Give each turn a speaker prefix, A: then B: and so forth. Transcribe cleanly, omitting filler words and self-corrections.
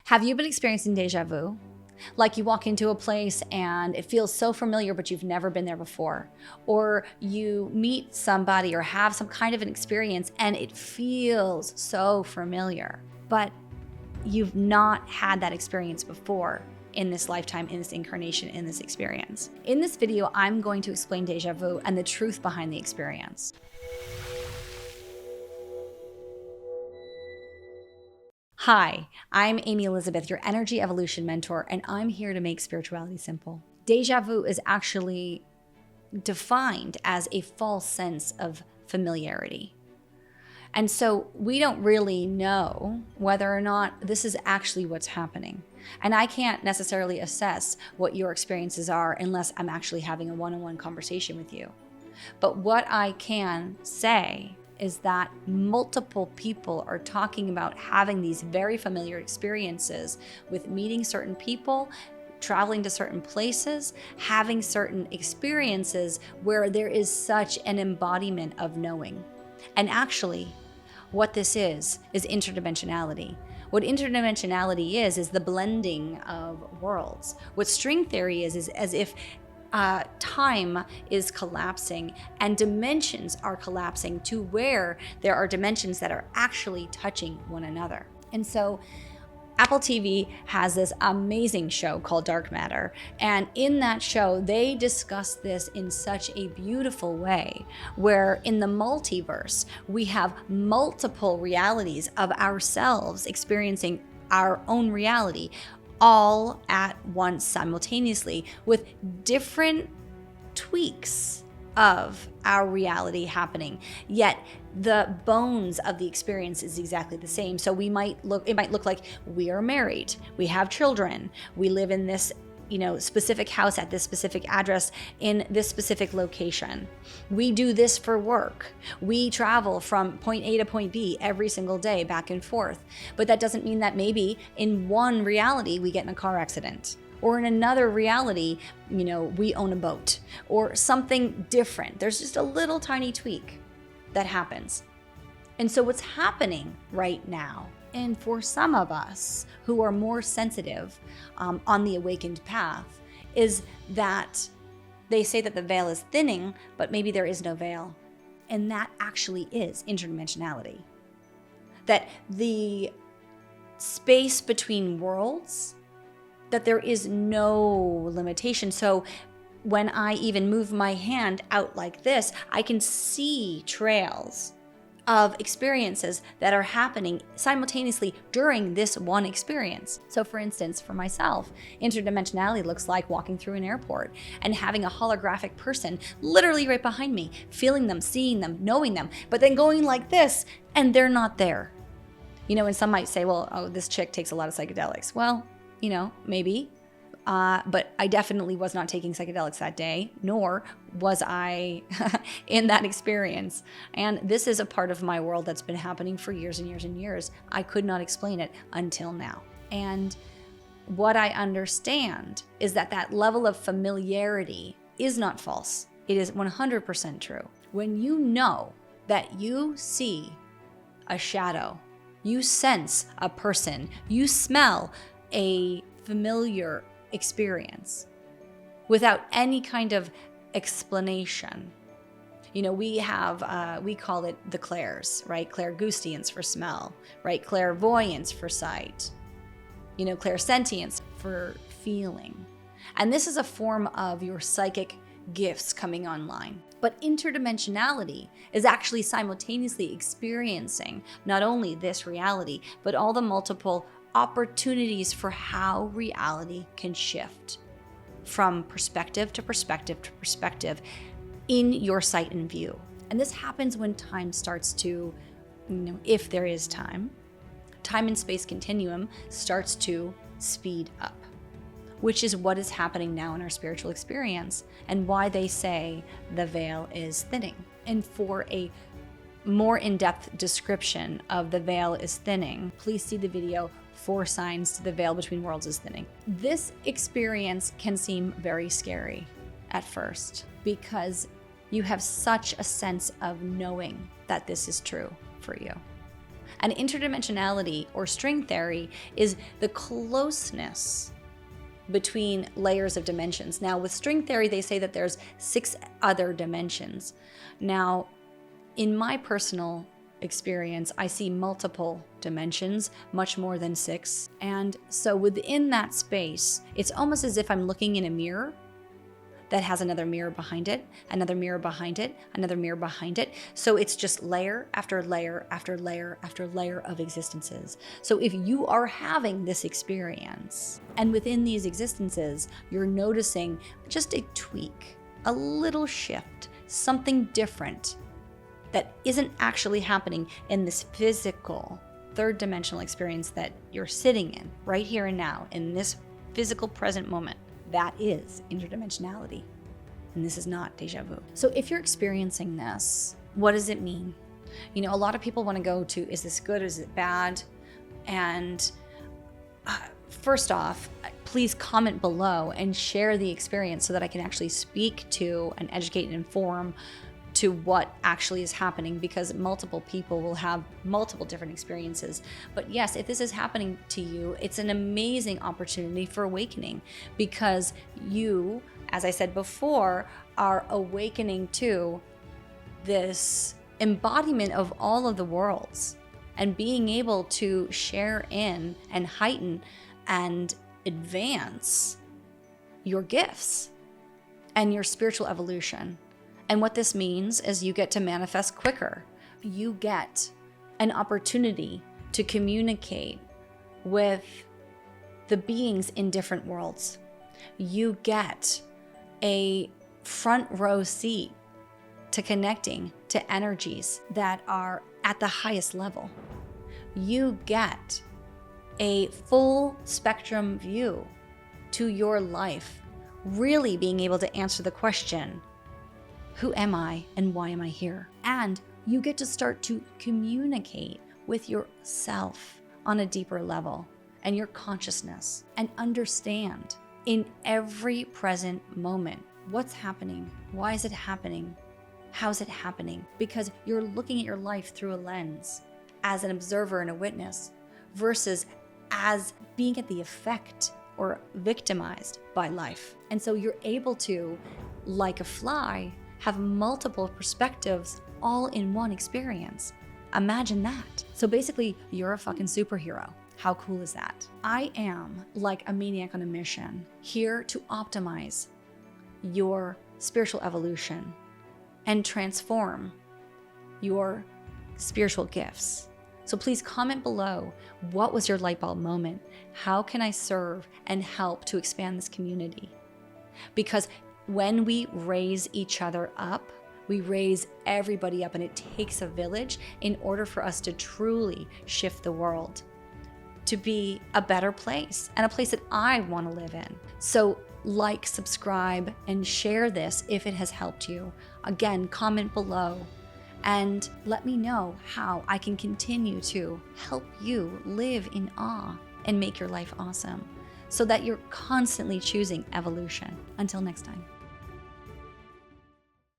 A: Have you been experiencing deja vu? Like you walk into a place and it feels so familiar, but you've never been there before. Or you meet somebody or have some kind of an experience and it feels so familiar, but you've not had that experience before in this lifetime, in this incarnation, in this experience. In this video, I'm going to explain deja vu and the truth behind the experience. Hi, I'm Amy Elizabeth, your energy evolution mentor, and I'm here to make spirituality simple. Deja vu is actually defined as a false sense of familiarity. And so we don't really know whether or not this is actually what's happening. And I can't necessarily assess what your experiences are unless I'm actually having a one-on-one conversation with you. But what I can say is that multiple people are talking about having these very familiar experiences with meeting certain people, traveling to certain places, having certain experiences where there is such an embodiment of knowing. And actually, what this is interdimensionality. What interdimensionality is the blending of worlds. What string theory is as if time is collapsing and dimensions are collapsing to where there are dimensions that are actually touching one another. And so Apple TV has this amazing show called Dark Matter. And in that show, they discuss this in such a beautiful way, where in the multiverse, we have multiple realities of ourselves experiencing our own reality, all at once simultaneously with different tweaks of our reality happening. Yet the bones of the experience is exactly the same. So it might look like we are married, we have children, we live in this specific house at this specific address in this specific location. We do this for work. We travel from point A to point B every single day back and forth. But that doesn't mean that maybe in one reality we get in a car accident, or in another reality, we own a boat or something different. There's just a little tiny tweak that happens. And so what's happening right now, and for some of us who are more sensitive on the awakened path, is that they say that the veil is thinning, but maybe there is no veil. And that actually is interdimensionality. That the space between worlds, that there is no limitation. So when I even move my hand out like this, I can see trails of experiences that are happening simultaneously during this one experience. So for instance, for myself, interdimensionality looks like walking through an airport and having a holographic person literally right behind me, feeling them, seeing them, knowing them, but then going like this and they're not there. And some might say, well, this chick takes a lot of psychedelics. Well, maybe. But I definitely was not taking psychedelics that day, nor was I in that experience. And this is a part of my world that's been happening for years and years and years. I could not explain it until now. And what I understand is that level of familiarity is not false. It is 100% true. When you know that you see a shadow, you sense a person, you smell a familiar experience without any kind of explanation. We call it the clairs, right? Clairgoustiance for smell, right? Clairvoyance for sight, clairsentience for feeling. And this is a form of your psychic gifts coming online. But interdimensionality is actually simultaneously experiencing not only this reality, but all the multiple opportunities for how reality can shift from perspective to perspective to perspective in your sight and view. And this happens when time starts to, if there is time and space continuum starts to speed up, which is what is happening now in our spiritual experience and why they say the veil is thinning. And for a more in-depth description of the veil is thinning, please see the video 4 signs the veil between worlds is thinning. This experience can seem very scary at first because you have such a sense of knowing that this is true for you. And interdimensionality or string theory is the closeness between layers of dimensions. Now, with string theory, they say that there's 6 other dimensions. Now, in my personal experience, I see multiple dimensions, much more than 6. And so within that space, it's almost as if I'm looking in a mirror that has another mirror behind it, another mirror behind it, another mirror behind it. So it's just layer after layer after layer after layer of existences. So if you are having this experience, and within these existences, you're noticing just a tweak, a little shift, something different that isn't actually happening in this physical third dimensional experience that you're sitting in right here and now, in this physical present moment. That is interdimensionality. And this is not deja vu. So if you're experiencing this, what does it mean? You know, a lot of people want to go to, is this good? Is it bad? And first off, please comment below and share the experience so that I can actually speak to and educate and inform to what actually is happening, because multiple people will have multiple different experiences. But yes, if this is happening to you, it's an amazing opportunity for awakening, because you, as I said before, are awakening to this embodiment of all of the worlds and being able to share in and heighten and advance your gifts and your spiritual evolution. And what this means is you get to manifest quicker. You get an opportunity to communicate with the beings in different worlds. You get a front row seat to connecting to energies that are at the highest level. You get a full spectrum view to your life, really being able to answer the question, who am I and why am I here? And you get to start to communicate with yourself on a deeper level and your consciousness, and understand in every present moment what's happening, why is it happening, how's it happening? Because you're looking at your life through a lens as an observer and a witness versus as being at the effect or victimized by life. And so you're able to, like a fly, have multiple perspectives all in one experience. Imagine that. So basically, you're a fucking superhero. How cool is that? I am like a maniac on a mission, here to optimize your spiritual evolution and transform your spiritual gifts. So please comment below, what was your light bulb moment? How can I serve and help to expand this community? Because when we raise each other up, we raise everybody up, and it takes a village in order for us to truly shift the world to be a better place, and a place that I want to live in. So like, subscribe, and share this if it has helped you. Again, comment below and let me know how I can continue to help you live in awe and make your life awesome, so that you're constantly choosing evolution. Until next time.